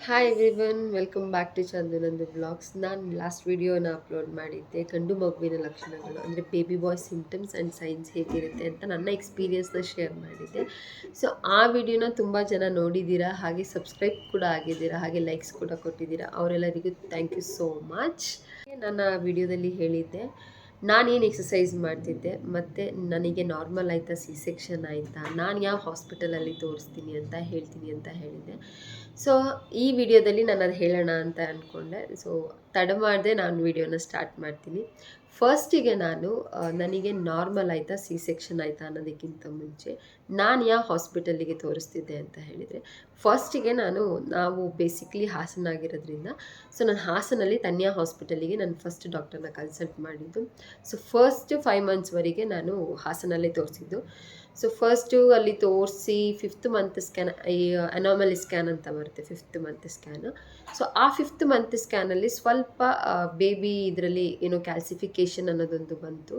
Hi everyone, welcome back to ಚಂದನಂದು blogs. ನಾನು last ವಿಡಿಯೋನ ಅಪ್ಲೋಡ್ ಮಾಡಿದ್ದೆ, ಗಂಡು ಮಗುವಿನ ಲಕ್ಷಣಗಳು ಅಂದರೆ baby boy symptoms and signs ಹೇಗಿರುತ್ತೆ ಅಂತ ನನ್ನ ಎಕ್ಸ್ಪೀರಿಯನ್ಸ್ನ ಶೇರ್ ಮಾಡಿದ್ದೆ. ಸೊ ಆ ವಿಡಿಯೋನ ತುಂಬ ಜನ ನೋಡಿದ್ದೀರಾ, ಹಾಗೆ ಸಬ್ಸ್ಕ್ರೈಬ್ ಕೂಡ ಆಗಿದ್ದೀರಾ, ಹಾಗೆ ಲೈಕ್ಸ್ ಕೂಡ ಕೊಟ್ಟಿದ್ದೀರಾ. ಅವರೆಲ್ಲರಿಗೂ ಥ್ಯಾಂಕ್ ಯು ಸೋ ಮಚ್. ನನ್ನ ವಿಡಿಯೋದಲ್ಲಿ ಹೇಳಿದ್ದೆ ನಾನೇನು ಎಕ್ಸಸೈಸ್ ಮಾಡ್ತಿದ್ದೆ, ಮತ್ತು ನನಗೆ ನಾರ್ಮಲ್ ಆಯಿತಾ, ಸಿ ಸೆಕ್ಷನ್ ಆಯಿತಾ, ನಾನು ಯಾವ ಹಾಸ್ಪಿಟಲಲ್ಲಿ ತೋರಿಸ್ತೀನಿ ಅಂತ ಹೇಳ್ತೀನಿ ಅಂತ ಹೇಳಿದ್ದೆ. ಸೊ ಈ ವಿಡಿಯೋದಲ್ಲಿ ನಾನು ಅದು ಹೇಳೋಣ ಅಂತ ಅಂದ್ಕೊಂಡೆ. ಸೊ ತಡ ಮಾಡದೆ ನಾನು ವಿಡಿಯೋನ ಸ್ಟಾರ್ಟ್ ಮಾಡ್ತೀನಿ. ಫಸ್ಟಿಗೆ ನನಗೆ ನಾರ್ಮಲ್ ಆಯಿತಾ, ಸಿ ಸೆಕ್ಷನ್ ಆಯಿತಾ ಅನ್ನೋದಕ್ಕಿಂತ ಮುಂಚೆ ನಾನು ಯಾವ ಹಾಸ್ಪಿಟಲಿಗೆ ತೋರಿಸ್ತಿದ್ದೆ ಅಂತ ಹೇಳಿದರೆ, ಫಸ್ಟಿಗೆ ನಾವು ಬೇಸಿಕ್ಲಿ ಹಾಸನ ಆಗಿರೋದ್ರಿಂದ, ಸೊ ನಾನು ಹಾಸನಲ್ಲಿ ತನ್ಯಾ ಹಾಸ್ಪಿಟಲಿಗೆ ನಾನು ಫಸ್ಟ್ ಡಾಕ್ಟರ್ನ ಕನ್ಸಲ್ಟ್ ಮಾಡಿದ್ದು. ಸೊ ಫಸ್ಟ್ 5 ಮಂತ್ಸ್ವರೆಗೆ ನಾನು ಹಾಸನಲ್ಲೇ ತೋರಿಸಿದ್ದು. ಸೊ ಫಸ್ಟು ಅಲ್ಲಿ ತೋರಿಸಿ 5th ಮಂತ್ ಸ್ಕ್ಯಾನ್, ಈ ಅನಾಮಲಿ ಸ್ಕ್ಯಾನ್ ಅಂತ ಬರುತ್ತೆ, 5th ಮಂತ್ ಸ್ಕ್ಯಾನು. ಸೊ ಆ 5th ಮಂತ್ ಸ್ಕ್ಯಾನಲ್ಲಿ ಸ್ವಲ್ಪ ಬೇಬಿ ಇದರಲ್ಲಿ ಏನೋ ಕ್ಯಾಲ್ಸಿಫಿಕೇಷನ್ ಅನ್ನೋದೊಂದು ಬಂತು.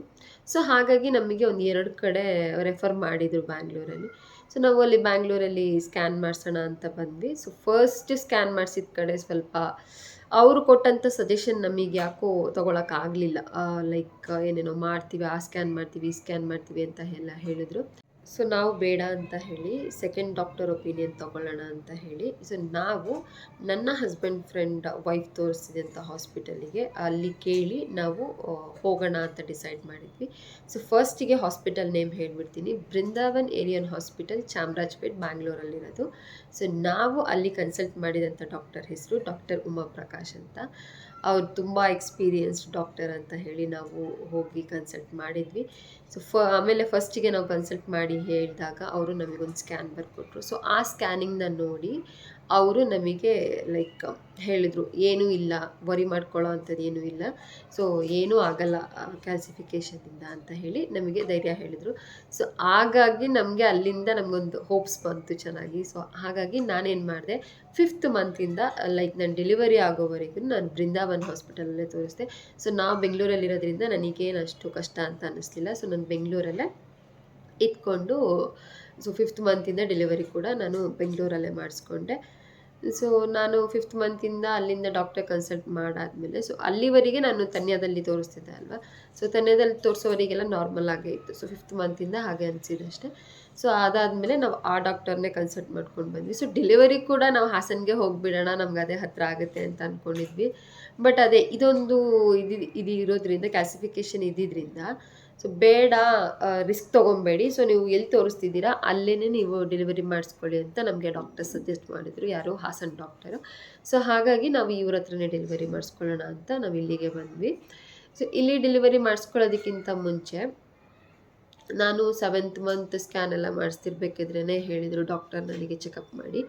ಸೊ ಹಾಗಾಗಿ ನಮಗೆ ಒಂದು 2 ಕಡೆ ರೆಫರ್ ಮಾಡಿದರು ಬ್ಯಾಂಗ್ಳೂರಲ್ಲಿ. ಸೊ ನಾವು ಅಲ್ಲಿ ಬ್ಯಾಂಗ್ಳೂರಲ್ಲಿ ಸ್ಕ್ಯಾನ್ ಮಾಡಿಸೋಣ ಅಂತ ಬಂದ್ವಿ. ಸೊ ಫಸ್ಟ್ ಸ್ಕ್ಯಾನ್ ಮಾಡಿಸಿದ ಕಡೆ ಸ್ವಲ್ಪ ಅವರು ಕೊಟ್ಟಂಥ ಸಜೆಷನ್ ನಮಗೆ ಯಾಕೋ ತೊಗೊಳಕ್ಕಾಗಲಿಲ್ಲ. ಲೈಕ್ ಏನೇನೋ ಮಾಡ್ತೀವಿ, ಆ ಸ್ಕ್ಯಾನ್ ಮಾಡ್ತೀವಿ, ಈ ಸ್ಕ್ಯಾನ್ ಮಾಡ್ತೀವಿ ಅಂತ ಎಲ್ಲ ಹೇಳಿದ್ರು. ಸೊ ನಾವು ಬೇಡ ಅಂತ ಹೇಳಿ ಸೆಕೆಂಡ್ ಡಾಕ್ಟರ್ ಒಪಿನಿಯನ್ ತೊಗೊಳ್ಳೋಣ ಅಂತ ಹೇಳಿ, ಸೊ ನಾವು ನನ್ನ ಹಸ್ಬೆಂಡ್ ಫ್ರೆಂಡ್ ವೈಫ್ ತೋರಿಸಿದಂಥ ಹಾಸ್ಪಿಟಲಿಗೆ ಅಲ್ಲಿ ಕೇಳಿ ನಾವು ಹೋಗೋಣ ಅಂತ ಡಿಸೈಡ್ ಮಾಡಿದ್ವಿ. ಸೊ ಫಸ್ಟಿಗೆ ಹಾಸ್ಪಿಟಲ್ ನೇಮ್ ಹೇಳ್ಬಿಡ್ತೀನಿ, ಬೃಂದಾವನ್ ಏರಿಯನ್ ಹಾಸ್ಪಿಟಲ್, ಚಾಮರಾಜಪೇಟ್, ಬ್ಯಾಂಗ್ಳೂರಲ್ಲಿರೋದು. ಸೊ ನಾವು ಅಲ್ಲಿ ಕನ್ಸಲ್ಟ್ ಮಾಡಿದಂಥ ಡಾಕ್ಟರ್ ಹೆಸರು ಡಾಕ್ಟರ್ ಉಮಾ ಪ್ರಕಾಶ್ ಅಂತ. ಅವ್ರು ತುಂಬ ಎಕ್ಸ್ಪೀರಿಯನ್ಸ್ಡ್ ಡಾಕ್ಟರ್ ಅಂತ ಹೇಳಿ ನಾವು ಹೋಗಿ ಕನ್ಸಲ್ಟ್ ಮಾಡಿದ್ವಿ. ಸೊ ಆಮೇಲೆ ಫಸ್ಟಿಗೆ ನಾವು ಕನ್ಸಲ್ಟ್ ಮಾಡಿ ಹೇಳಿದಾಗ ಅವರು ನಮಗೊಂದು ಸ್ಕ್ಯಾನ್ ಬರ್ಕೊಟ್ರು. ಸೊ ಆ ಸ್ಕ್ಯಾನಿಂಗ್ನ ನೋಡಿ ಅವರು ನಮಗೆ ಲೈಕ್ ಹೇಳಿದರು, ಏನೂ ಇಲ್ಲ, ವರಿ ಮಾಡ್ಕೊಳ್ಳೋ ಅಂಥದ್ದು ಏನೂ ಇಲ್ಲ, ಸೊ ಏನೂ ಆಗಲ್ಲ ಕ್ಯಾಲ್ಸಿಫಿಕೇಷನಿಂದ ಅಂತ ಹೇಳಿ ನಮಗೆ ಧೈರ್ಯ ಹೇಳಿದರು. ಸೊ ಹಾಗಾಗಿ ನಮಗೆ ಅಲ್ಲಿಂದ ನಮಗೊಂದು ಹೋಪ್ಸ್ ಬಂತು ಚೆನ್ನಾಗಿ. ಸೊ ಹಾಗಾಗಿ ನಾನೇನು ಮಾಡಿದೆ, 5th ಮಂತಿಂದ ಲೈಕ್ ನಾನು ಡೆಲಿವರಿ ಆಗೋವರೆಗೂ ನಾನು ಬೃಂದಾವನ್ ಹಾಸ್ಪಿಟಲಲ್ಲೇ ತೋರಿಸಿದೆ. ಸೊ ನಾವು ಬೆಂಗಳೂರಲ್ಲಿರೋದ್ರಿಂದ ನನಗೇನು ಅಷ್ಟು ಕಷ್ಟ ಅಂತ ಅನ್ನಿಸ್ಲಿಲ್ಲ. ಸೊ ನಾನು ಬೆಂಗಳೂರಲ್ಲೇ ಇದ್ಕೊಂಡು, ಸೊ 5th ಮಂತಿಂದ ಡೆಲಿವರಿ ಕೂಡ ನಾನು ಬೆಂಗಳೂರಲ್ಲೇ ಮಾಡಿಸ್ಕೊಂಡೆ. ಸೊ ನಾನು 5th ಮಂತಿಂದ ಅಲ್ಲಿಂದ ಡಾಕ್ಟರ್ ಕನ್ಸಲ್ಟ್ ಮಾಡಾದಮೇಲೆ, ಸೊ ಅಲ್ಲಿವರೆಗೆ ನಾನು ತನ್ಯಾದಲ್ಲಿ ತೋರಿಸ್ತಿದ್ದೆ ಅಲ್ವಾ. ಸೊ ತನ್ಯಾದಲ್ಲಿ ತೋರಿಸೋವರಿಗೆಲ್ಲ ನಾರ್ಮಲ್ ಆಗೇ ಇತ್ತು. ಸೊ 5th ಮಂತಿಂದ ಹಾಗೆ ಅನಿಸಿದೆ ಅಷ್ಟೇ. ಸೊ ಅದಾದಮೇಲೆ ನಾವು ಆ ಡಾಕ್ಟರ್ನೇ ಕನ್ಸಲ್ಟ್ ಮಾಡ್ಕೊಂಡು ಬಂದ್ವಿ. ಸೊ ಡೆಲಿವರಿ ಕೂಡ ನಾವು ಹಾಸನ್ಗೆ ಹೋಗಿಬಿಡೋಣ, ನಮ್ಗೆ ಅದೇ ಹತ್ತಿರ ಆಗುತ್ತೆ ಅಂತ ಅಂದ್ಕೊಂಡಿದ್ವಿ. ಬಟ್ ಅದೇ ಇದೊಂದು ಇದು ಇರೋದ್ರಿಂದ, ಕ್ಯಾಲ್ಸಿಫಿಕೇಷನ್ ಇದ್ದಿದ್ದರಿಂದ, ಸೊ ಬೇಡ, ರಿಸ್ಕ್ ತೊಗೊಬೇಡಿ, ಸೊ ನೀವು ಎಲ್ಲಿ ತೋರಿಸ್ತಿದ್ದೀರಾ ಅಲ್ಲೇ ನೀವು ಡೆಲಿವರಿ ಮಾಡಿಸ್ಕೊಳ್ಳಿ ಅಂತ ನಮಗೆ ಡಾಕ್ಟರ್ ಸಜೆಸ್ಟ್ ಮಾಡಿದರು, ಯಾರು ಹಾಸನ್ ಡಾಕ್ಟರು. ಸೊ ಹಾಗಾಗಿ ನಾವು ಇವ್ರ ಹತ್ರನೇ ಡೆಲಿವರಿ ಮಾಡಿಸ್ಕೊಳ್ಳೋಣ ಅಂತ ನಾವು ಇಲ್ಲಿಗೆ ಬಂದ್ವಿ. ಸೊ ಇಲ್ಲಿ ಡೆಲಿವರಿ ಮಾಡಿಸ್ಕೊಳ್ಳೋದಕ್ಕಿಂತ ಮುಂಚೆ ನಾನು 7th ಮಂತ್ ಸ್ಕ್ಯಾನ್ ಎಲ್ಲ ಮಾಡಿಸ್ತಿರ್ಬೇಕಿದ್ರೇ ಹೇಳಿದರು ಡಾಕ್ಟರ್ ನನಗೆ ಚೆಕಪ್ ಮಾಡಿ.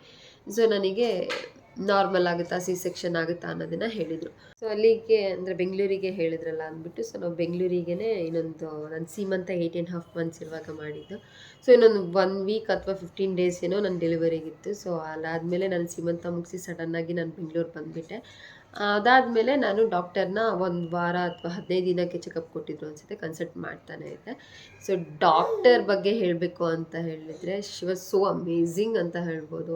ಸೊ ನನಗೆ ನಾರ್ಮಲ್ ಆಗುತ್ತಾ, ಸಿ ಸೆಕ್ಷನ್ ಆಗುತ್ತಾ ಅನ್ನೋದನ್ನು ಹೇಳಿದರು. ಸೊ ಅಲ್ಲಿಗೆ ಅಂದರೆ ಬೆಂಗಳೂರಿಗೆ ಹೇಳಿದ್ರಲ್ಲ ಅಂದ್ಬಿಟ್ಟು, ಸೊ ನಾವು ಬೆಂಗಳೂರಿಗೇ ಇನ್ನೊಂದು ನಾನು ಸೀಮಂತ 8.5 ಮಂತ್ಸ್ ಇರುವಾಗ ಮಾಡಿದ್ದು. ಸೊ ಇನ್ನೊಂದು 1 ವೀಕ್ ಅಥವಾ 15 ಡೇಸ್ ಏನೋ ನನ್ನ ಡೆಲಿವರಿಗಿತ್ತು. ಸೊ ಅದಾದಮೇಲೆ ನಾನು ಸೀಮಂತ ಮುಗಿಸಿ ಸಡನ್ನಾಗಿ ನಾನು ಬೆಂಗಳೂರು ಬಂದುಬಿಟ್ಟೆ. ಅದಾದಮೇಲೆ ನಾನು ಡಾಕ್ಟರ್ನ 1 ವಾರ ಅಥವಾ 15 ದಿನಕ್ಕೆ ಚೆಕಪ್ ಕೊಟ್ಟಿದ್ರು ಅನಿಸುತ್ತೆ, ಕನ್ಸಲ್ಟ್ ಮಾಡ್ತಾನೆ ಇದ್ದೆ. ಸೊ ಡಾಕ್ಟರ್ ಬಗ್ಗೆ ಹೇಳಬೇಕು ಅಂತ ಹೇಳಿದರೆ, ಶಿ ವಾಸ್ ಸೋ ಅಮೇಝಿಂಗ್ ಅಂತ ಹೇಳ್ಬೋದು.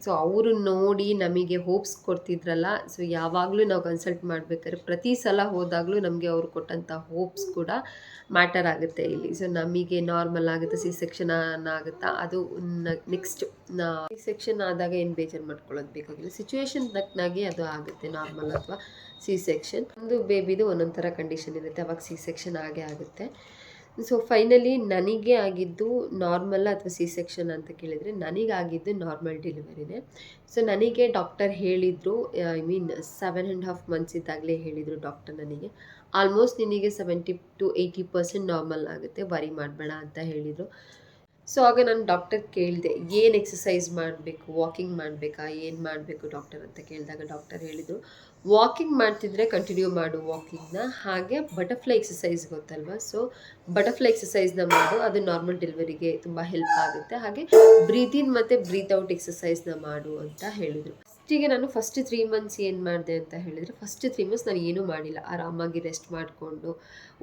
ಸೊ ಅವರು ನೋಡಿ ನಮಗೆ ಹೋಪ್ಸ್ ಕೊಡ್ತಿದ್ರಲ್ಲ. ಸೊ ಯಾವಾಗಲೂ ನಾವು ಕನ್ಸಲ್ಟ್ ಮಾಡಬೇಕಾದ್ರೆ ಪ್ರತಿ ಸಲ ಹೋದಾಗಲೂ ನಮಗೆ ಅವರು ಕೊಟ್ಟಂಥ ಹೋಪ್ಸ್ ಕೂಡ ಮ್ಯಾಟರ್ ಆಗುತ್ತೆ ಇಲ್ಲಿ. ಸೊ ನಮಗೆ ನಾರ್ಮಲ್ ಆಗುತ್ತೆ, ಸಿ ಸೆಕ್ಷನ್ ಆಗುತ್ತಾ, ಅದು ನೆಕ್ಸ್ಟ್ ಸಿ ಸೆಕ್ಷನ್ ಆದಾಗ ಏನು ಬೇಜಾರು ಮಾಡ್ಕೊಳ್ಳೋದು ಬೇಕಾಗಿಲ್ಲ, ಸಿಚುವೇಶನ್ ತಕ್ಕನಾಗಿ ಅದು ಆಗುತ್ತೆ, ನಾರ್ಮಲ್ ಅಥವಾ ಸಿ ಸೆಕ್ಷನ್. ಒಂದು ಬೇಬಿದು ಒಂದೊಂದು ಥರ ಕಂಡೀಷನ್ ಇರುತ್ತೆ, ಅವಾಗ ಸಿ ಸೆಕ್ಷನ್ ಆಗೇ ಆಗುತ್ತೆ. ಸೊ ಫೈನಲಿ ನನಗೆ ಆಗಿದ್ದು ನಾರ್ಮಲ್ ಅಥವಾ ಸಿ ಸೆಕ್ಷನ್ ಅಂತ ಕೇಳಿದರೆ, ನನಗಾಗಿದ್ದು ನಾರ್ಮಲ್ ಡೆಲಿವರಿನೇ. ಸೊ ನನಗೆ ಡಾಕ್ಟರ್ ಹೇಳಿದರು, ಐ ಮೀನ್ 7.5 ಮಂತ್ಸ್ ಇದ್ದಾಗಲೇ ಹೇಳಿದರು ಡಾಕ್ಟರ್ ನನಗೆ, ಆಲ್ಮೋಸ್ಟ್ ನಿನಗೆ 70 to 80% ನಾರ್ಮಲ್ ಆಗುತ್ತೆ, ವರಿ ಮಾಡಬೇಡ ಅಂತ ಹೇಳಿದರು. ಸೊ ಆಗ ನಾನು ಡಾಕ್ಟರ್ ಕೇಳಿದೆ, ಏನು ಎಕ್ಸಸೈಸ್ ಮಾಡಬೇಕು, ವಾಕಿಂಗ್ ಮಾಡಬೇಕಾ, ಏನು ಮಾಡಬೇಕು ಡಾಕ್ಟರ್ ಅಂತ ಕೇಳಿದಾಗ ಡಾಕ್ಟರ್ ಹೇಳಿದರು, ವಾಕಿಂಗ್ ಮಾಡ್ತಿದ್ರೆ ಕಂಟಿನ್ಯೂ ಮಾಡು ವಾಕಿಂಗ್ನ, ಹಾಗೆ ಬಟರ್ಫ್ಲೈ ಎಕ್ಸಸೈಸ್ ಗೊತ್ತಲ್ವ, ಸೊ ಬಟರ್ಫ್ಲೈ ಎಕ್ಸಸೈಸ್ನ ಮಾಡು, ಅದು ನಾರ್ಮಲ್ ಡೆಲಿವರಿಗೆ ತುಂಬ ಹೆಲ್ಪ್ ಆಗುತ್ತೆ, ಹಾಗೆ ಬ್ರೀತ್ ಇನ್ ಮತ್ತು ಬ್ರೀತ್ ಔಟ್ ಎಕ್ಸಸೈಸ್ನ ಮಾಡು ಅಂತ ಹೇಳಿದರು. ಫಸ್ಟಿಗೆ ನಾನು ಫಸ್ಟ್ 3 ಮಂತ್ಸ್ ಏನು ಮಾಡಿದೆ ಅಂತ ಹೇಳಿದರೆ, ಫಸ್ಟ್ 3 ಮಂತ್ಸ್ ನಾನು ಏನೂ ಮಾಡಿಲ್ಲ. ಆರಾಮಾಗಿ ರೆಸ್ಟ್ ಮಾಡಿಕೊಂಡು,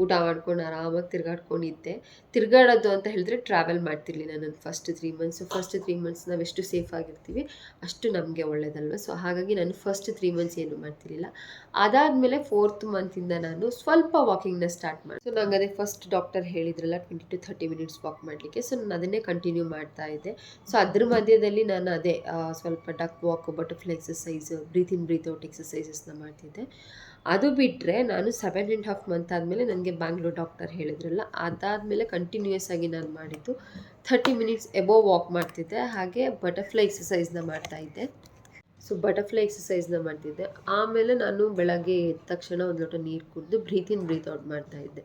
ಊಟ ಮಾಡ್ಕೊಂಡು, ಆರಾಮಾಗಿ ತಿರುಗಾಡ್ಕೊಂಡಿದ್ದೆ. ತಿರುಗಾಡೋದು ಅಂತ ಹೇಳಿದ್ರೆ ಟ್ರಾವೆಲ್ ಮಾಡ್ತಿರ್ಲಿಲ್ಲ ನಾನು ಫಸ್ಟ್ 3 ಮಂತ್ಸು. ಫಸ್ಟ್ 3 ಮಂತ್ಸ್ ನಾವೆಷ್ಟು ಸೇಫಾಗಿರ್ತೀವಿ ಅಷ್ಟು ನಮಗೆ ಒಳ್ಳೆಯದಲ್ವ. ಸೊ ಹಾಗಾಗಿ ನಾನು ಫಸ್ಟ್ 3 ಮಂತ್ಸ್ ಏನೂ ಮಾಡ್ತಿರ್ಲಿಲ್ಲ. ಅದಾದಮೇಲೆ 4th ಮಂತಿಂದ ನಾನು ಸ್ವಲ್ಪ ವಾಕಿಂಗ್ನ ಸ್ಟಾರ್ಟ್ ಮಾಡಿ. ಸೊ ನಂಗೆ ಅದೇ ಫಸ್ಟ್ ಡಾಕ್ಟರ್ ಹೇಳಿದ್ರಲ್ಲ 20 to 30 ಮಿನಿಟ್ಸ್ ವಾಕ್ ಮಾಡಲಿಕ್ಕೆ. ಸೊ ನಾನು ಅದನ್ನೇ ಕಂಟಿನ್ಯೂ ಮಾಡ್ತಾ ಇದ್ದೆ. ಸೊ ಅದ್ರ ಮಧ್ಯದಲ್ಲಿ ನಾನು ಅದೇ ಸ್ವಲ್ಪ duck walk, butterfly exercise, breathe in breathe out ಎಕ್ಸಸೈಸಸ್ನ ಮಾಡ್ತಿದ್ದೆ. ಅದು ಬಿಟ್ಟರೆ ನಾನು 7.5 ಮಂತ್ ಆದಮೇಲೆ ನನಗೆ ಬ್ಯಾಂಗ್ಳೂರ್ ಡಾಕ್ಟರ್ ಹೇಳಿದ್ರಲ್ಲ, ಅದಾದಮೇಲೆ ಕಂಟಿನ್ಯೂಯಸ್ ಆಗಿ ನಾನು ಮಾಡಿದ್ದು 30 ಮಿನಿಟ್ಸ್ ಎಬೋವ್ ವಾಕ್ ಮಾಡ್ತಿದ್ದೆ. ಹಾಗೆ ಬಟರ್ಫ್ಲೈ ಎಕ್ಸಸೈಸ್ನ ಮಾಡ್ತಾಯಿದ್ದೆ. ಸೊ ಬಟರ್ಫ್ಲೈ ಎಕ್ಸಸೈಸ್ನ ಮಾಡ್ತಿದ್ದೆ. ಆಮೇಲೆ ನಾನು ಬೆಳಗ್ಗೆ ಎದ್ದ ತಕ್ಷಣ ಒಂದು ಲೋಟ ನೀರು ಕುಡಿದು ಬ್ರೀತ್ ಇನ್ ಬ್ರೀತ್ ಔಟ್ ಮಾಡ್ತಾಯಿದ್ದೆ.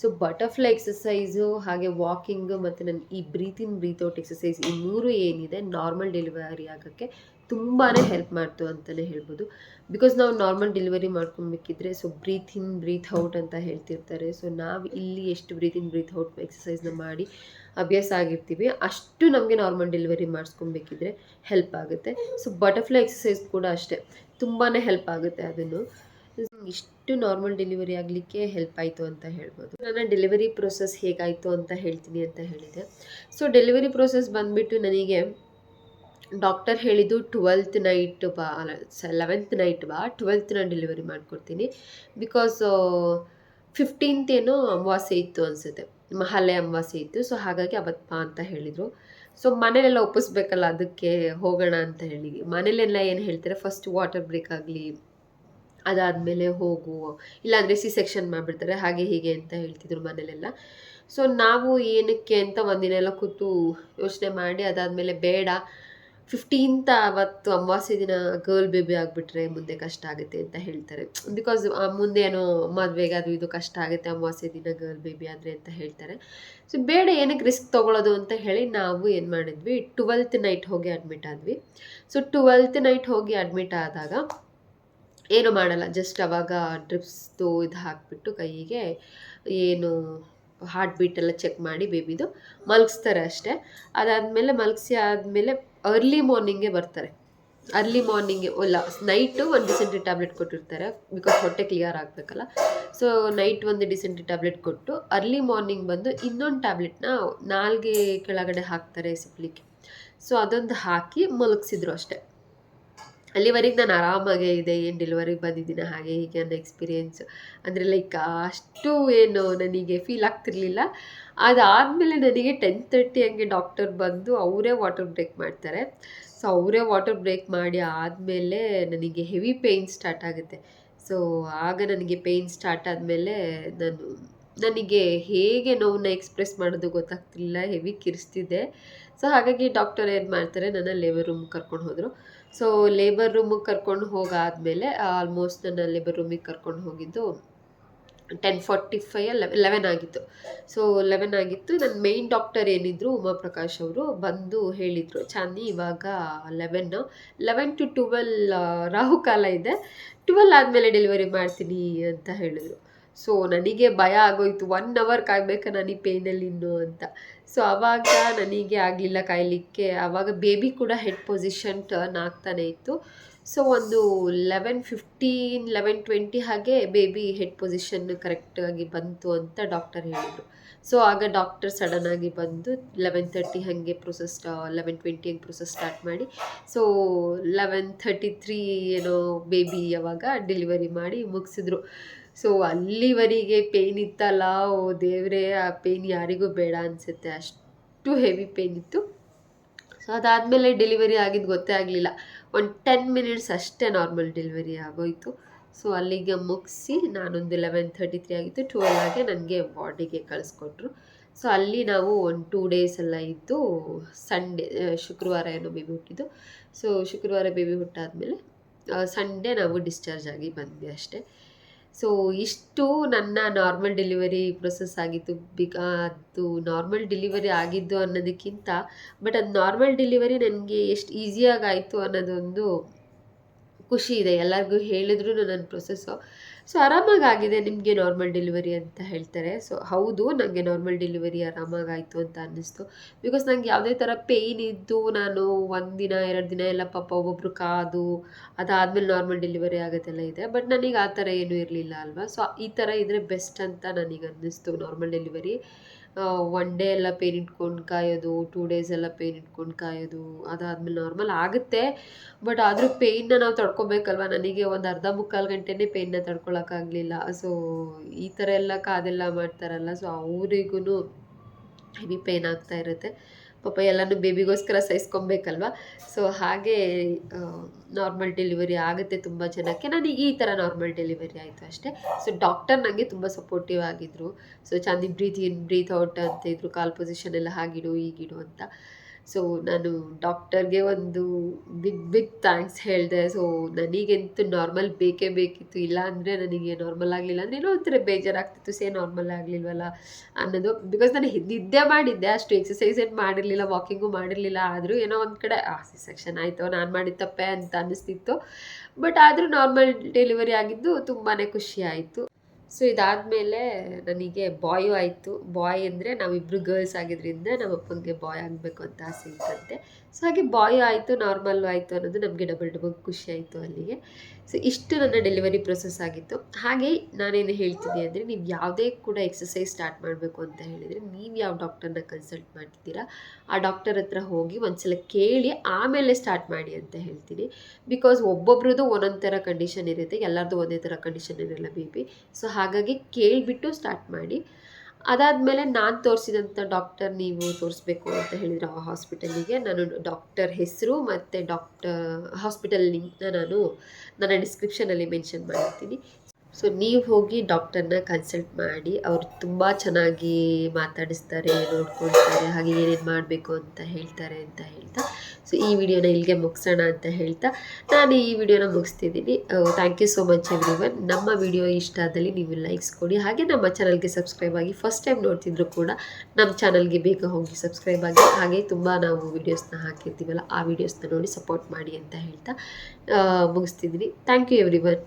ಸೊ ಬಟರ್ಫ್ಲೈ ಎಕ್ಸಸೈಸು, ಹಾಗೆ ವಾಕಿಂಗು, ಮತ್ತು ನನ್ನ ಈ breathe in breathe out exercise, ಈ 3 ಏನಿದೆ ನಾರ್ಮಲ್ ಡೆಲಿವರಿ ಆಗೋಕ್ಕೆ ತುಂಬಾ ಹೆಲ್ಪ್ ಮಾಡ್ತು ಅಂತಲೇ ಹೇಳ್ಬೋದು. ಬಿಕಾಸ್ ನಾವು normal delivery ಮಾಡ್ಕೊಬೇಕಿದ್ರೆ so breathe in breathe out ಅಂತ ಹೇಳ್ತಿರ್ತಾರೆ. ಸೊ ನಾವು ಇಲ್ಲಿ ಎಷ್ಟು ಬ್ರೀತ್ ಇನ್ ಬ್ರೀತ್ ಔಟ್ ಎಕ್ಸಸೈಸ್ನ ಮಾಡಿ ಅಭ್ಯಾಸ ಆಗಿರ್ತೀವಿ ಅಷ್ಟು ನಮಗೆ ನಾರ್ಮಲ್ ಡೆಲಿವರಿ ಮಾಡಿಸ್ಕೊಬೇಕಿದ್ರೆ ಹೆಲ್ಪ್ ಆಗುತ್ತೆ. ಸೊ ಬಟರ್ಫ್ಲೈ ಎಕ್ಸಸೈಸ್ ಕೂಡ ಅಷ್ಟೇ ತುಂಬಾ ಹೆಲ್ಪ್ ಆಗುತ್ತೆ. ಅದನ್ನು ಇಷ್ಟು ನಾರ್ಮಲ್ ಡೆಲಿವರಿ ಆಗಲಿಕ್ಕೆ ಹೆಲ್ಪ್ ಆಯಿತು ಅಂತ ಹೇಳ್ಬೋದು. ನನ್ನ ಡೆಲಿವರಿ ಪ್ರೊಸೆಸ್ ಹೇಗಾಯಿತು ಅಂತ ಹೇಳ್ತೀನಿ ಅಂತ ಹೇಳಿದೆ. ಸೊ ಡೆಲಿವರಿ ಪ್ರೊಸೆಸ್ ಬಂದುಬಿಟ್ಟು ನನಗೆ ಡಾಕ್ಟರ್ ಹೇಳಿದ್ದು 12th ನೈಟ್ ಬಾ, ಅಲ್ಲ 11th ನೈಟ್ ಬಾ, 12th ನಾನು ಡೆಲಿವರಿ ಮಾಡ್ಕೊಡ್ತೀನಿ. ಬಿಕಾಸ್ 15th ಏನೋ ಅಮಾವಾಸ್ಯೆ ಇತ್ತು ಅನಿಸುತ್ತೆ, ಮಹಾಲಯ ಅಮಾವಾಸ್ಯೆ ಇತ್ತು. ಸೊ ಹಾಗಾಗಿ ಅವತ್ತು ಬಾ ಅಂತ ಹೇಳಿದರು. ಸೊ ಮನೇಲೆಲ್ಲ ಒಪ್ಪಿಸ್ಬೇಕಲ್ಲ, ಅದಕ್ಕೆ ಹೋಗೋಣ ಅಂತ ಹೇಳಿ ಮನೇಲೆಲ್ಲ ಏನು ಹೇಳ್ತಾರೆ, ಫಸ್ಟ್ ವಾಟರ್ ಬ್ರೇಕ್ ಆಗಲಿ, ಅದಾದಮೇಲೆ ಹೋಗು, ಇಲ್ಲಾಂದರೆ ಸೆಕ್ಷನ್ ಮಾಡಿಬಿಡ್ತಾರೆ, ಹಾಗೆ ಹೀಗೆ ಅಂತ ಹೇಳ್ತಿದ್ರು ಮನೇಲೆಲ್ಲ. ಸೊ ನಾವು ಏನಕ್ಕೆ ಅಂತ ಒಂದಿನ ಎಲ್ಲ ಕೂತು ಯೋಚನೆ ಮಾಡಿ, ಅದಾದಮೇಲೆ ಬೇಡ 15th ಅವತ್ತು ಅಮಾವಾಸ್ಯೆ ದಿನ ಗರ್ಲ್ ಬೇಬಿ ಆಗಿಬಿಟ್ರೆ ಮುಂದೆ ಕಷ್ಟ ಆಗುತ್ತೆ ಅಂತ ಹೇಳ್ತಾರೆ. ಬಿಕಾಸ್ ಮುಂದೆ ಏನೋ ಮದುವೆಗೆ ಅದು ಇದು ಕಷ್ಟ ಆಗುತ್ತೆ ಅಮಾವಾಸ್ಯೆ ದಿನ ಗರ್ಲ್ ಬೇಬಿ ಆದರೆ ಅಂತ ಹೇಳ್ತಾರೆ. ಸೊ ಬೇಡ ಏನಕ್ಕೆ ರಿಸ್ಕ್ ತೊಗೊಳೋದು ಅಂತ ಹೇಳಿ ನಾವು ಏನು ಮಾಡಿದ್ವಿ, 12th ನೈಟ್ ಹೋಗಿ ಅಡ್ಮಿಟ್ ಆದ್ವಿ. ಸೊ 12th ನೈಟ್ ಹೋಗಿ ಅಡ್ಮಿಟ್ ಆದಾಗ ಏನು ಮಾಡಲ್ಲ, ಜಸ್ಟ್ ಅವಾಗ ಡ್ರಿಪ್ಸ್ದು ಇದು ಹಾಕಿಬಿಟ್ಟು ಕೈಗೆ ಏನು ಹಾರ್ಟ್ ಬೀಟೆಲ್ಲ ಚೆಕ್ ಮಾಡಿ ಬೇಬಿದು ಮಲಗಿಸ್ತಾರೆ ಅಷ್ಟೇ. ಅದಾದಮೇಲೆ ಮಲಗಿಸಿ ಆದಮೇಲೆ ಅರ್ಲಿ ಮಾರ್ನಿಂಗೇ ಬರ್ತಾರೆ. ಅರ್ಲಿ ಮಾರ್ನಿಂಗೆ ಇಲ್ಲ, ನೈಟು ಒಂದು ಡಿಸೆಂಟ್ರಿ ಟ್ಯಾಬ್ಲೆಟ್ ಕೊಟ್ಟಿರ್ತಾರೆ, ಬಿಕಾಸ್ ಹೊಟ್ಟೆ ಕ್ಲಿಯರ್ ಆಗಬೇಕಲ್ಲ. ಸೊ ನೈಟ್ ಒಂದು ಡಿಸೆಂಟ್ರಿ ಟ್ಯಾಬ್ಲೆಟ್ ಕೊಟ್ಟು ಅರ್ಲಿ ಮಾರ್ನಿಂಗ್ ಬಂದು ಇನ್ನೊಂದು ಟ್ಯಾಬ್ಲೆಟ್ನ ನಾಲ್ಗೆ ಕೆಳಗಡೆ ಹಾಕ್ತಾರೆ ಸಿಪ್ಲಿಕ್ಕೆ. ಸೊ ಅದೊಂದು ಹಾಕಿ ಮಲಗಿಸಿದ್ರು ಅಷ್ಟೇ. ಅಲ್ಲಿವರೆಗೆ ನಾನು ಆರಾಮಾಗೇ ಇದೆ, ಏನು ಡೆಲಿವರಿಗೆ ಬಂದಿದ್ದೀನಿ ಹಾಗೆ ಹೀಗೆ ಅನ್ನೋ ಎಕ್ಸ್ಪೀರಿಯೆನ್ಸ್ ಅಂದರೆ ಲೈಕ್ ಅಷ್ಟು ಏನು ನನಗೆ ಫೀಲ್ ಆಗ್ತಿರ್ಲಿಲ್ಲ. ಅದಾದಮೇಲೆ ನನಗೆ 10:30 ಹಂಗೆ ಡಾಕ್ಟರ್ ಬಂದು ಅವರೇ ವಾಟರ್ ಬ್ರೇಕ್ ಮಾಡ್ತಾರೆ. ಸೊ ಅವರೇ ವಾಟರ್ ಬ್ರೇಕ್ ಮಾಡಿ ಆದಮೇಲೆ ನನಗೆ ಹೆವಿ ಪೇಯ್ನ್ ಸ್ಟಾರ್ಟ್ ಆಗುತ್ತೆ. ಸೊ ಆಗ ನನಗೆ ಪೇಯ್ನ್ ಸ್ಟಾರ್ಟ್ ಆದಮೇಲೆ ನನಗೆ ಹೇಗೆ ನೋವನ್ನ ಎಕ್ಸ್ಪ್ರೆಸ್ ಮಾಡೋದು ಗೊತ್ತಾಗ್ತಿಲ್ಲ, ಹೆವಿ ಕಿರಿಸ್ತಿದ್ದೆ. ಸೊ ಹಾಗಾಗಿ ಡಾಕ್ಟರ್ ಏನು ಮಾಡ್ತಾರೆ, ನನ್ನ ಲೇಬರ್ ರೂಮಿಗೆ ಕರ್ಕೊಂಡು ಹೋದರು. ಸೊ ಲೇಬರ್ ರೂಮಿಗೆ ಕರ್ಕೊಂಡು ಹೋಗಾದಮೇಲೆ ಆಲ್ಮೋಸ್ಟ್ ನನ್ನ ಲೇಬರ್ ರೂಮಿಗೆ ಕರ್ಕೊಂಡು ಹೋಗಿದ್ದು 10:45 11 ಆಗಿತ್ತು. ಸೊ 11 ಆಗಿತ್ತು. ನನ್ನ ಮೇಯ್ನ್ ಡಾಕ್ಟರ್ ಏನಿದ್ರು ಉಮಾಪ್ರಕಾಶ್ ಅವರು ಬಂದು ಹೇಳಿದರು, ಚಾಂದಿ ಇವಾಗ 11 to 12 ರಾಹುಕಾಲ ಇದೆ, 12 ಆದಮೇಲೆ ಡೆಲಿವರಿ ಮಾಡ್ತೀನಿ ಅಂತ ಹೇಳಿದ್ರು. ಸೊ ನನಗೆ ಭಯ ಆಗೋಯ್ತು, 1 hour ಕಾಯ್ಬೇಕಾ ನಾನು ಈ ಪೇಯ್ನಲ್ಲಿ ಇನ್ನು ಅಂತ. ಸೊ ಆವಾಗ ನನಗೆ ಆಗಲಿಲ್ಲ ಕಾಯಲಿಕ್ಕೆ. ಆವಾಗ ಬೇಬಿ ಕೂಡ ಹೆಡ್ ಪೊಸಿಷನ್ ಟರ್ನ್ ಆಗ್ತಾನೆ ಇತ್ತು. ಸೊ ಒಂದು 11:15 11:20 ಹಾಗೆ ಬೇಬಿ ಹೆಡ್ ಪೊಸಿಷನ್ ಕರೆಕ್ಟಾಗಿ ಬಂತು ಅಂತ ಡಾಕ್ಟರ್ ಹೇಳಿದರು. ಸೊ ಆಗ ಡಾಕ್ಟರ್ ಸಡನ್ನಾಗಿ ಬಂದು 11:30 ಹಾಗೆ 11:20 ಹಂಗೆ ಪ್ರೊಸೆಸ್ ಸ್ಟಾರ್ಟ್ ಮಾಡಿ, ಸೊ 11:33 ಏನೋ ಬೇಬಿ ಅವಾಗ ಡೆಲಿವರಿ ಮಾಡಿ ಮುಗಿಸಿದ್ರು. ಸೊ ಅಲ್ಲಿವರೆಗೆ ಪೇಯ್ನ್ ಇತ್ತಲ್ಲ, ಓ ದೇವರೇ, ಆ ಪೇಯ್ನ್ ಯಾರಿಗೂ ಬೇಡ ಅನಿಸುತ್ತೆ, ಅಷ್ಟು ಹೆವಿ ಪೇಯ್ನ್ ಇತ್ತು. ಸೊ ಅದಾದಮೇಲೆ ಡೆಲಿವರಿ ಆಗಿದ್ದು ಗೊತ್ತೇ ಆಗಲಿಲ್ಲ, ಒಂದು 10 ಮಿನಿಟ್ಸ್ ಅಷ್ಟೇ ನಾರ್ಮಲ್ ಡೆಲಿವರಿ ಆಗೋಯಿತು. ಸೊ ಅಲ್ಲಿಗೆ ಮುಗಿಸಿ ನಾನೊಂದು 11:33 ಆಗಿತ್ತು, 12 ಆಗಿ ನನಗೆ ವಾರ್ಡಿಗೆ ಕಳಿಸ್ಕೊಟ್ರು. ಸೊ ಅಲ್ಲಿ ನಾವು ಒಂದು 2 ಡೇಸ್ ಎಲ್ಲ ಇದ್ದು ಸಂಡೇ ಶುಕ್ರವಾರ ಏನೋ ಬೇಬಿ ಹುಟ್ಟಿದ್ದು. ಸೊ ಶುಕ್ರವಾರ ಬೇಬಿ ಹುಟ್ಟಾದಮೇಲೆ ಸಂಡೇ ನಾವು ಡಿಸ್ಚಾರ್ಜ್ ಆಗಿ ಬಂದ್ವಿ ಅಷ್ಟೇ. ಸೊ ಇಷ್ಟು ನನ್ನ ನಾರ್ಮಲ್ ಡೆಲಿವರಿ ಪ್ರೊಸೆಸ್ ಆಗಿತ್ತು. ಅದು ನಾರ್ಮಲ್ ಡೆಲಿವರಿ ಆಗಿದ್ದು ಅನ್ನೋದಕ್ಕಿಂತ ಬಟ್ ಅದು ನಾರ್ಮಲ್ ಡೆಲಿವರಿ ನನಗೆ ಎಷ್ಟು ಈಸಿಯಾಗಿ ಆಯಿತು ಅನ್ನೋದೊಂದು ಖುಷಿ ಇದೆ. ಎಲ್ಲರಿಗೂ ಹೇಳಿದ್ರು ನನ್ನ ಪ್ರೊಸೆಸ್ಸು. ಸೊ ಆರಾಮಾಗಾಗಿದೆ, ನಿಮಗೆ ನಾರ್ಮಲ್ ಡೆಲಿವರಿ ಅಂತ ಹೇಳ್ತಾರೆ. ಸೊ ಹೌದು, ನನಗೆ ನಾರ್ಮಲ್ ಡೆಲಿವರಿ ಆರಾಮಾಗಾಯಿತು ಅಂತ ಅನ್ನಿಸ್ತು. ಬಿಕಾಸ್ ನಂಗೆ ಯಾವುದೇ ಥರ ಪೇಯ್ನ್ ಇದ್ದು ನಾನು 1 ದಿನ 2 ದಿನ ಎಲ್ಲ ಪಾಪ ಒಬ್ಬೊಬ್ಬರು ಕಾದು ಅದಾದಮೇಲೆ ನಾರ್ಮಲ್ ಡೆಲಿವರಿ ಆಗೋದೆಲ್ಲ ಇದೆ. ಬಟ್ ನನಗೆ ಆ ಥರ ಏನೂ ಇರಲಿಲ್ಲ ಅಲ್ವಾ. ಸೊ ಈ ಥರ ಇದ್ದರೆ ಬೆಸ್ಟ್ ಅಂತ ನನಗೆ ಅನ್ನಿಸ್ತು ನಾರ್ಮಲ್ ಡೆಲಿವರಿ. 1 ಡೇ ಎಲ್ಲ ಪೇಯ್ನ್ ಇಟ್ಕೊಂಡು ಕಾಯೋದು, 2 ಡೇಸ್ ಎಲ್ಲ ಪೇಯ್ನ್ ಇಟ್ಕೊಂಡು ಕಾಯೋದು, ಅದಾದಮೇಲೆ ನಾರ್ಮಲ್ ಆಗುತ್ತೆ. ಬಟ್ ಆದರೂ ಪೇಯ್ನ್ನ ನಾವು ತಡ್ಕೊಬೇಕಲ್ವ. ನನಗೆ ಒಂದು ಅರ್ಧ ಮುಕ್ಕಾಲು ಗಂಟೆನೇ ಪೇಯ್ನ್ನ ತಡ್ಕೊಳಕ್ಕಾಗಲಿಲ್ಲ. ಸೊ ಈ ಥರ ಎಲ್ಲ ಕಾದೆಲ್ಲ ಮಾಡ್ತಾರಲ್ಲ, ಸೊ ಅವರಿಗೂ ಹೆವಿ ಪೇಯ್ನ್ ಆಗ್ತಾ ಇರುತ್ತೆ. ಪಾಪ ಎಲ್ಲನೂ ಬೇಬಿಗೋಸ್ಕರ ಸಹಿಸ್ಕೊಬೇಕಲ್ವ. ಸೊ ಹಾಗೆ ನಾರ್ಮಲ್ ಡೆಲಿವರಿ ಆಗುತ್ತೆ ತುಂಬ ಜನಕ್ಕೆ. ನನಗೆ ಈ ಥರ ನಾರ್ಮಲ್ ಡೆಲಿವರಿ ಆಯಿತು ಅಷ್ಟೇ. ಸೊ ಡಾಕ್ಟರ್ ನನಗೆ ತುಂಬ ಸಪೋರ್ಟಿವ್ ಆಗಿದ್ದರು. So ಚಂದಿ breathe in breathe out ಅಂತ ಇದ್ರು, ಕಾಲು ಪೊಸಿಷನ್ ಎಲ್ಲ ಹಾಗಿಡು ಹೀಗಿಡು ಅಂತ. ಸೊ ನಾನು ಡಾಕ್ಟರ್ಗೆ ಒಂದು ಬಿಗ್ ಥ್ಯಾಂಕ್ಸ್ ಹೇಳಿದೆ. ಸೊ ನನಗಂತೂ ನಾರ್ಮಲ್ ಬೇಕೇ ಬೇಕಿತ್ತು. ಇಲ್ಲ ಅಂದರೆ ನನಗೆ ನಾರ್ಮಲ್ ಆಗಲಿಲ್ಲ ಅಂದರೆ ಏನೋ ಒಂಥರ ಬೇಜಾರಾಗ್ತಿತ್ತು, ನಾರ್ಮಲ್ ಆಗಲಿಲ್ವಲ್ಲ ಅನ್ನೋದು. ಬಿಕಾಸ್ ನಾನು ನಿದ್ದೆ ಮಾಡಿದ್ದೆ, ಅಷ್ಟು ಎಕ್ಸಸೈಸ್ ಏನು ಮಾಡಿರಲಿಲ್ಲ, ವಾಕಿಂಗು ಮಾಡಿರಲಿಲ್ಲ. ಆದರೂ ಏನೋ ಒಂದು ಕಡೆ ಸಿ ಸೆಕ್ಷನ್ ಆಯಿತು, ನಾನು ಮಾಡಿದ ತಪ್ಪೆ ಅಂತ ಅನ್ನಿಸ್ತಿತ್ತು. ಬಟ್ ಆದರೂ ನಾರ್ಮಲ್ ಡೆಲಿವರಿ ಆಗಿದ್ದು ತುಂಬಾ ಖುಷಿ ಆಯಿತು. ಸೊ ಇದಾದಮೇಲೆ ನನಗೆ ಬಾಯು ಆಯಿತು. ಬಾಯ್ ಅಂದರೆ ನಾವಿಬ್ಬರು ಗರ್ಲ್ಸ್ ಆಗಿದ್ದರಿಂದ ನಮ್ಮ ಅಪ್ಪನಿಗೆ ಬಾಯ್ ಆಗಬೇಕು ಅಂತ ಆಸೆ ಇತ್ತಂತೆ. ಸೊ ಹಾಗೆ ಬಾಯ್ ಆಯಿತು, ನಾರ್ಮಲ್ಲು ಆಯಿತು ಅನ್ನೋದು ನಮಗೆ ಡಬಲ್ ಖುಷಿ ಆಯಿತು ಅಲ್ಲಿಗೆ. ಸೊ ಇಷ್ಟು ನನ್ನ ಡೆಲಿವರಿ ಪ್ರೊಸೆಸ್ ಆಗಿತ್ತು. ಹಾಗೆ ನಾನೇನು ಹೇಳ್ತೀನಿ ಅಂದರೆ, ನೀವು ಯಾವುದೇ ಕೂಡ ಎಕ್ಸಸೈಸ್ ಸ್ಟಾರ್ಟ್ ಮಾಡಬೇಕು ಅಂತ ಹೇಳಿದರೆ, ನೀವು ಯಾವ ಡಾಕ್ಟರ್ನ ಕನ್ಸಲ್ಟ್ ಮಾಡ್ತಿದ್ದೀರಾ ಆ ಡಾಕ್ಟರ್ ಹತ್ರ ಹೋಗಿ ಒಂದ್ಸಲ ಕೇಳಿ ಆಮೇಲೆ ಸ್ಟಾರ್ಟ್ ಮಾಡಿ ಅಂತ ಹೇಳ್ತೀನಿ. ಬಿಕಾಸ್ ಒಬ್ಬೊಬ್ರದ್ದು ಒಂದೊಂದು ಥರ ಕಂಡೀಷನ್ ಇರುತ್ತೆ, ಎಲ್ಲರದ್ದು ಒಂದೇ ಥರ ಕಂಡೀಷನ್ ಇರಲ್ಲ ಬೇಬಿ. ಸೊ ಹಾಗಾಗಿ ಕೇಳಿಬಿಟ್ಟು ಸ್ಟಾರ್ಟ್ ಮಾಡಿ. ಅದಾದಮೇಲೆ ನಾನು ತೋರಿಸಿದಂಥ ಡಾಕ್ಟರ್ ನೀವು ತೋರಿಸ್ಬೇಕು ಅಂತ ಹೇಳಿದರೆ ಆ ಹಾಸ್ಪಿಟಲಿಗೆ ನಾನು ಡಾಕ್ಟರ್ ಹೆಸರು ಮತ್ತು ಹಾಸ್ಪಿಟಲ್ ಲಿಂಕ್ನ ನಾನು ನನ್ನ ಡಿಸ್ಕ್ರಿಪ್ಷನಲ್ಲಿ ಮೆನ್ಷನ್ ಮಾಡಿರ್ತೀನಿ. ಸೊ ನೀವು ಹೋಗಿ ಡಾಕ್ಟರ್ನ ಕನ್ಸಲ್ಟ್ ಮಾಡಿ. ಅವರು ತುಂಬ ಚೆನ್ನಾಗಿ ಮಾತಾಡಿಸ್ತಾರೆ, ನೋಡ್ಕೊಳ್ತಾರೆ, ಹಾಗೆ ಏನೇನು ಮಾಡಬೇಕು ಅಂತ ಹೇಳ್ತಾರೆ ಅಂತ ಹೇಳ್ತಾ, ಸೊ ಈ ವಿಡಿಯೋನ ಇಲ್ಲಿಗೆ ಮುಗಿಸೋಣ ಅಂತ ಹೇಳ್ತಾ ನಾನು ಈ ವಿಡಿಯೋನ ಮುಗಿಸ್ತಿದ್ದೀನಿ. Thank you so much everyone. ನಮ್ಮ ವಿಡಿಯೋ ಇಷ್ಟ ಆದಲ್ಲಿ ನೀವು ಲೈಕ್ಸ್ ಕೊಡಿ. ಹಾಗೆ ನಮ್ಮ ಚಾನಲ್ಗೆ ಸಬ್ಸ್ಕ್ರೈಬ್ ಆಗಿ. ಫಸ್ಟ್ ಟೈಮ್ ನೋಡ್ತಿದ್ರು ಕೂಡ ನಮ್ಮ ಚಾನಲ್ಗೆ ಬೇಗ ಹೋಗಿ ಸಬ್ಸ್ಕ್ರೈಬ್ ಆಗಿ. ಹಾಗೆ ತುಂಬ ನಾವು ವೀಡಿಯೋಸ್ನ ಹಾಕಿರ್ತೀವಲ್ಲ, ಆ ವೀಡಿಯೋಸ್ನ ನೋಡಿ ಸಪೋರ್ಟ್ ಮಾಡಿ ಅಂತ ಹೇಳ್ತಾ ಮುಗಿಸ್ತಿದ್ದೀನಿ. Thank you everyone.